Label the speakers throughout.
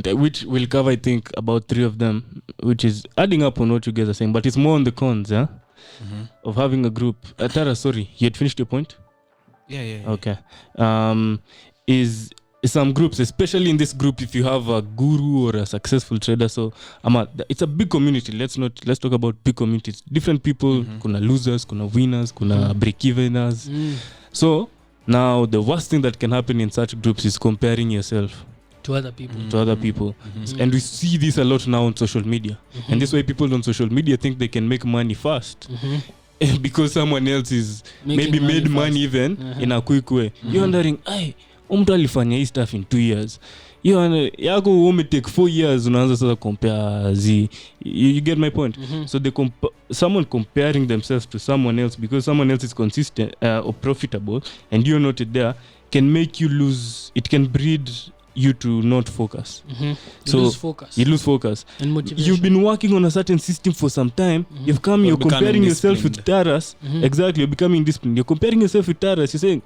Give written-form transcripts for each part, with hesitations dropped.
Speaker 1: which will cover, I think, about 3 of them, which is adding up on what you guys are saying, but it's more on the cons, of having a group. Tara, sorry, you had finished your point?
Speaker 2: Yeah.
Speaker 1: Okay. Is some groups, especially in this group, if you have a guru or a successful trader, so it's a big community. Let's talk about big communities. Different people, kuna losers, kuna winners, kuna break-eveners. So now the worst thing that can happen in such groups is comparing yourself
Speaker 3: to other people.
Speaker 1: And we see this a lot now on social media. And this way people on social media think they can make money fast. Because someone else is maybe made money even in a quick way. You're wondering, mtu alifanya hii stuff in 2 years. Yako ume take 4 years unaanza sasa compare z. You get my point? So someone comparing themselves to someone else because someone else is consistent or profitable and you're not there can make you lose. It can breed you to not focus.
Speaker 3: You
Speaker 1: lose focus
Speaker 3: and motivation.
Speaker 1: You've been working on a certain system for some time. You're comparing yourself with Taras. Exactly, you're becoming disciplined. You're comparing yourself with Taras. You're saying,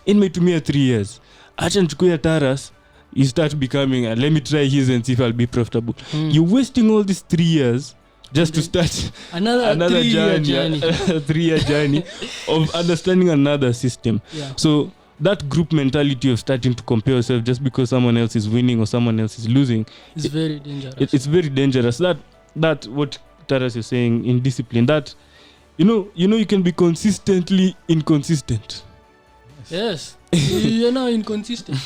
Speaker 1: in my 3 years acha nichukue Taras. You start becoming let me try his and see if I'll be profitable. You're wasting all these 3 years just to start another journey. 3-year journey of understanding another system. So that group mentality of starting to compare yourself just because someone else is winning or someone else is losing
Speaker 3: is very dangerous.
Speaker 1: It's very dangerous. That what Taras is saying in discipline, that you can be consistently inconsistent.
Speaker 3: Yes. You're now inconsistent.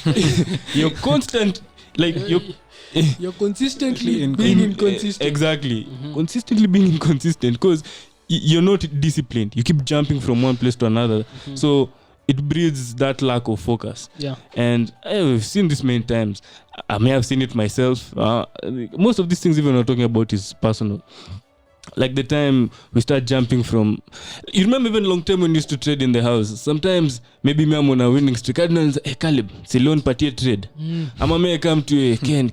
Speaker 1: You're constant, like
Speaker 3: you're consistently being inconsistent.
Speaker 1: Exactly. Consistently being inconsistent because you're not disciplined. You keep jumping from one place to another. So it breeds that lack of focus. And I've seen this many times. I may have seen it myself. Most of these things even we're talking about is personal. Like the time we start jumping from, you remember even long time when we used to trade in the house, sometimes maybe me I'm on a winning streak, I don't know, Caleb, si loan party trade. Ama may come to Ken,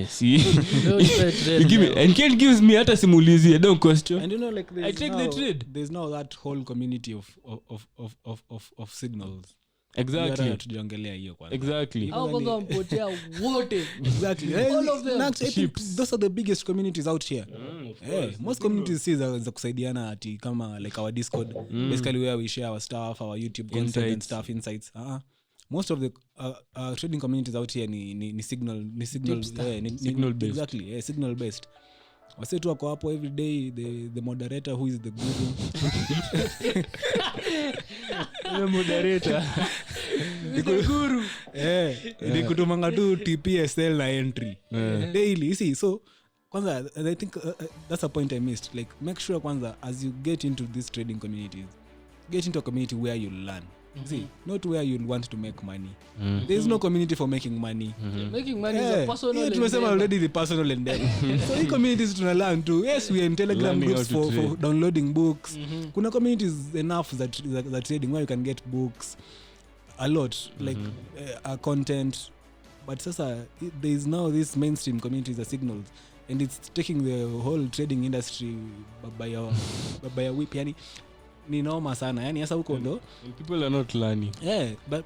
Speaker 1: see you give me, and Ken gives me hata simulizi, I don't question.
Speaker 2: And like
Speaker 1: I take the trade.
Speaker 2: There's now that whole community of signals.
Speaker 1: Exactly.
Speaker 2: Exactly.
Speaker 3: Exactly. All of them.
Speaker 2: I think those are the biggest communities out here. Most communities see za kusaidiana ati kama like our Discord, basically where we share our stuff, our YouTube content and stuff, insights. Most of the trading communities out here ni signal
Speaker 1: based.
Speaker 2: Exactly. Signal based. Wase tu wako hapo every day, the moderator who is the guru.
Speaker 1: The moderator.
Speaker 2: The guru. Ni kutumanga tu TPSL na entry. Daily, you see. So kwanza I think that's a point I missed. Like make sure kwanza as you get into these trading communities, get into a community where you learn. See, not where you want to make money. There is no community for making money.
Speaker 3: Making money is a personal endeavor.
Speaker 2: Tumesema already the personal endeavor. So in communities tuna learn too. Yes, we are in Telegram groups for downloading books. Kuna communities enough that trading where you can get books a lot, like content. But sasa there is now this mainstream communities are signals, and it's taking the whole trading industry by a whip. Yani ni noma sana, yani sasa huko ndo
Speaker 1: people are not learning.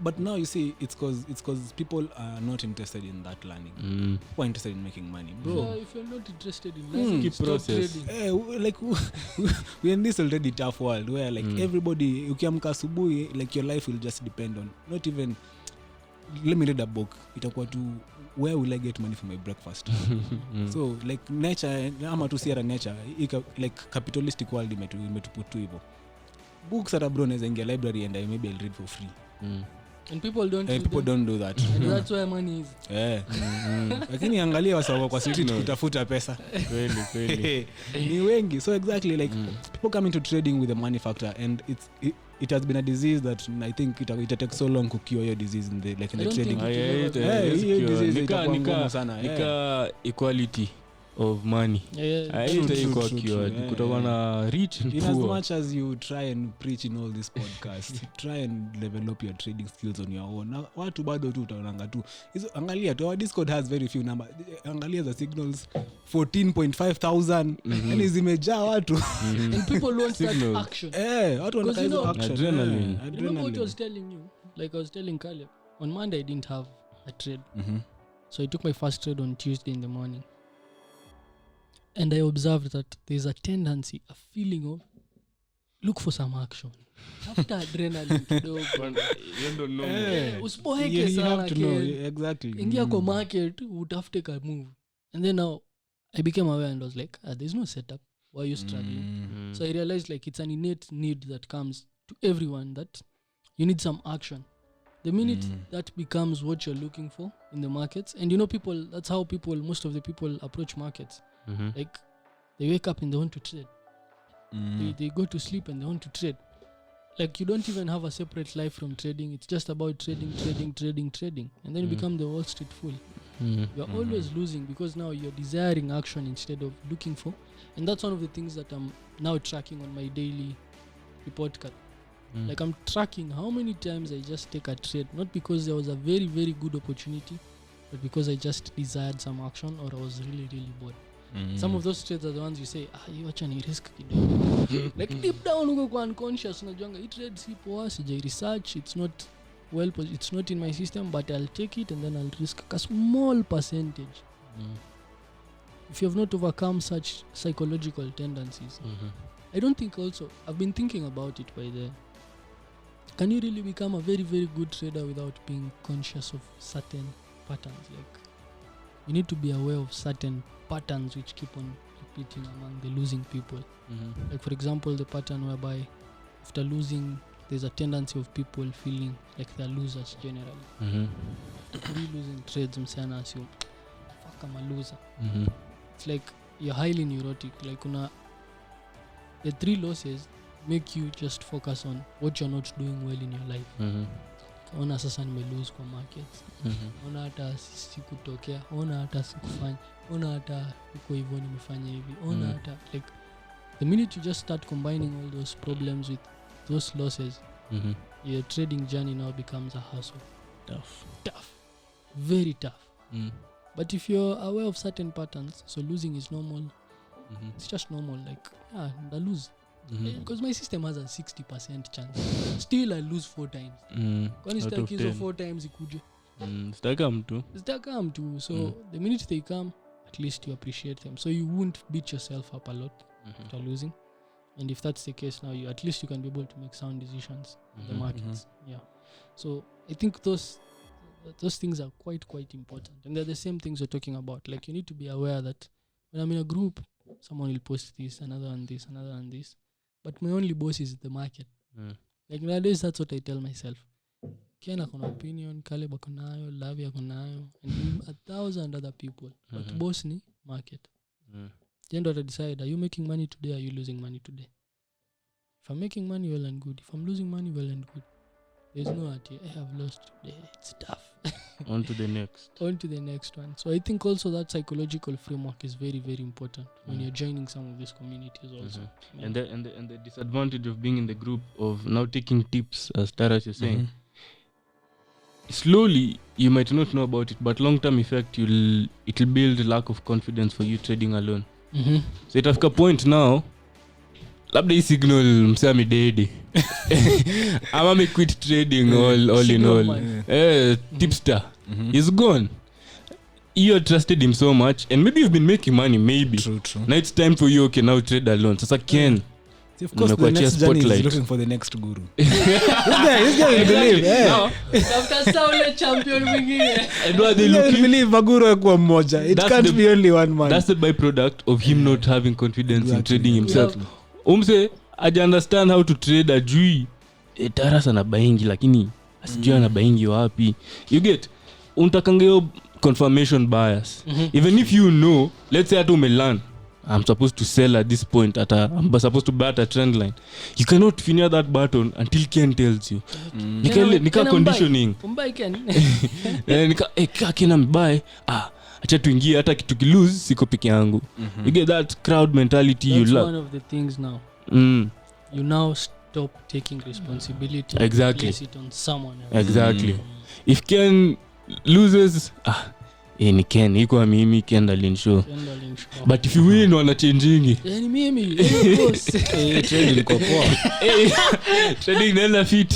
Speaker 2: But now you see it's cause people are not interested in that learning. People are interested in making money, bro.
Speaker 3: If you're not interested in learning,
Speaker 1: keep process.
Speaker 2: Like we're in this already tough world where like everybody ukiamka asubuhi, like your life will just depend on not even, let me read a book, itakuwa tu where will I get money for my breakfast. So like nature ama tu siara nature like capitalistic world imetuputu hivyo. Books at abroad is in the library and maybe I'll read for free.
Speaker 3: And people don't
Speaker 2: do that.
Speaker 3: And that's where money is.
Speaker 2: Lakini angalia wasao kwa street kutafuta pesa.
Speaker 1: Kweli.
Speaker 2: Ni wengi. So exactly like people come into trading with a money factor, and it has been a disease that I think it takes so long to cure your disease in the trading.
Speaker 1: Nika equality of money. Kutokana rich and
Speaker 2: in
Speaker 1: poor.
Speaker 2: As much as you try and preach in all these podcasts, try and develop your trading skills on your own. Watu bado tu utaonanga tu. Angalia tu, our Discord has very few numbers. Angalia the signals 14,500 and zimejaa watu.
Speaker 3: And people want that action.
Speaker 2: Watu wanataka action.
Speaker 1: Adrenaline.
Speaker 3: Remember what I was telling you? Like I was telling Caleb, on Monday I didn't have a trade. So I took my first trade on Tuesday in the morning. And I observed that there's a tendency, a feeling of look for some action. After adrenaline kidogo.
Speaker 1: You don't know.
Speaker 3: Usipoheke
Speaker 2: You
Speaker 3: sana
Speaker 2: have to know,
Speaker 3: Ken.
Speaker 2: exactly.
Speaker 3: Ingia kwa market, utafute ka move. And then now I became aware and was like, there's no setup. Why are you struggling? So I realized like it's an innate need that comes to everyone that you need some action. The minute that becomes what you're looking for in the markets, and you know people, that's how most of the people approach markets. Like they wake up and they want to trade. They go to sleep and they want to trade. Like you don't even have a separate life from trading. It's just about trading. And then you become the Wall Street fool. You're always losing because now you're desiring action instead of looking for. And that's one of the things that I'm now tracking on my daily report card. Like I'm tracking how many times I just take a trade, not because there was a very, very good opportunity, but because I just desired some action or I was really, really bored. Some of those trades are the ones you say, you acha ni risk kidogo. Like deep down uko kwa unconscious unajuanga hii trade si poa, sijai research, it's not in my system, but I'll take it and then I'll risk a small percentage. If you have not overcome such psychological tendencies, I don't think also, I've been thinking about it by the, can you really become a very, very good trader without being conscious of certain patterns? Like you need to be aware of certain patterns which keep on repeating among the losing people. Like for example, the pattern whereby after losing, there's a tendency of people feeling like they're losers generally. After losing trades, msana assume, fuck, I'm a loser. It's like you're highly neurotic. Like the 3 losses make you just focus on what you're not doing well in your life. Ona sasa nimelose kwa markets. Ona hata sikutokea, ona hata sikufanya, ona hata uko hivyo nimefanya hivi, ona hata like the minute you just start combining all those problems with those losses, your trading journey now becomes a hassle. Tough. Very tough. But if you're aware of certain patterns, so losing is normal. It's just normal, like I lose. Because my system has a 60% chance. Still I lose 4 times. Kwani sitaki hizo 4 times ikuje. Zitakam tu. So the minute they come, at least you appreciate them. So you won't beat yourself up a lot after losing. And if that's the case now, at least you can be able to make sound decisions in the markets. Yeah. So I think those things are quite important. And they're the same things we're talking about. Like you need to be aware that when I'm in a group, someone will post this, another one this. But my only boss is the market. Like nowadays, that's what I tell myself. Ken akona opinion, Caleb akonayo, Lavi akonayo, and 1,000 other people. But boss ni market. Then what I decide, are you making money today or are you losing money today? If I'm making money, well and good. If I'm losing money, well and good. There's no idea, I have lost today. It's tough.
Speaker 1: On to the next one. So I think also that psychological framework is very, very important when you're joining some of these communities also. And the disadvantage of being in the group of now taking tips, as Taras is saying, slowly you might not know about it, but long-term effect it'll build lack of confidence for you trading alone. So itafika point now, labda hii signal msami dedi ama me quit trading all in all. Tipster is gone. You trusted him so much and maybe you've been making money, maybe.
Speaker 2: True.
Speaker 1: Now it's time for you now trade alone. Sasa Ken,
Speaker 2: of course the next journey is looking for the next guru. This guy will believe.
Speaker 3: After Saul champion mwingine.
Speaker 1: And what they looking
Speaker 2: believe maguru kwa mmoja. It can't be only one man.
Speaker 1: That's the byproduct of him not having confidence in trading himself. Umse I understand how to trade ajui Taras anabaingi lakini asijui anabaingi wapi. You get untakangeo confirmation bias. Even if you know, let's say atu learn I'm supposed to sell at this point I'm supposed to buy at a trend line, you cannot finger that button until Ken tells you. Nika conditioning
Speaker 3: umbai Ken
Speaker 1: nika Ken mbuy acha tuingie hata kitu kilose siko peke yangu. You get that crowd mentality.
Speaker 3: That's
Speaker 1: you love
Speaker 3: one of the things now. You now stop taking responsibility.
Speaker 1: Exactly.
Speaker 3: And place it on someone else.
Speaker 1: Exactly. If Ken loses ni Ken iko mimi Ken alinshow but if you win wanachangingi
Speaker 3: ni mimi boss
Speaker 2: trend ilikuwa poa
Speaker 1: trading nenda fit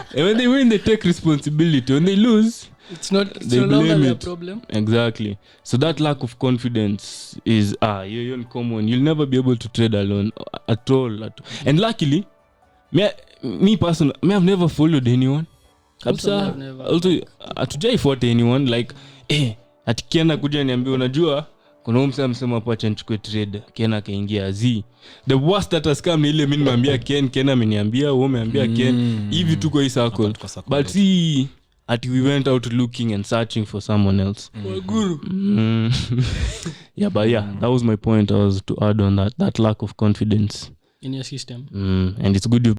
Speaker 1: and when they win they take responsibility, when they lose
Speaker 3: it's no longer their problem.
Speaker 1: Exactly. So that lack of confidence is you're common. You'll never be able to trade alone at all. And luckily me personally, I've never followed anyone. Also hatujaifuata anyone like atikienda kuja niambia unajua kuna mtu amesema hapo acha nichukue trade Ken akaingia the worst that has come ni ile mimi nimwambia Ken ameniambia wewe umeambia Ken hivi tuko hii circle but see at we went out looking and searching for someone else.
Speaker 3: Guru.
Speaker 1: Yeah, but that was my point. I was to add on that lack of confidence
Speaker 3: in your system.
Speaker 1: And it's good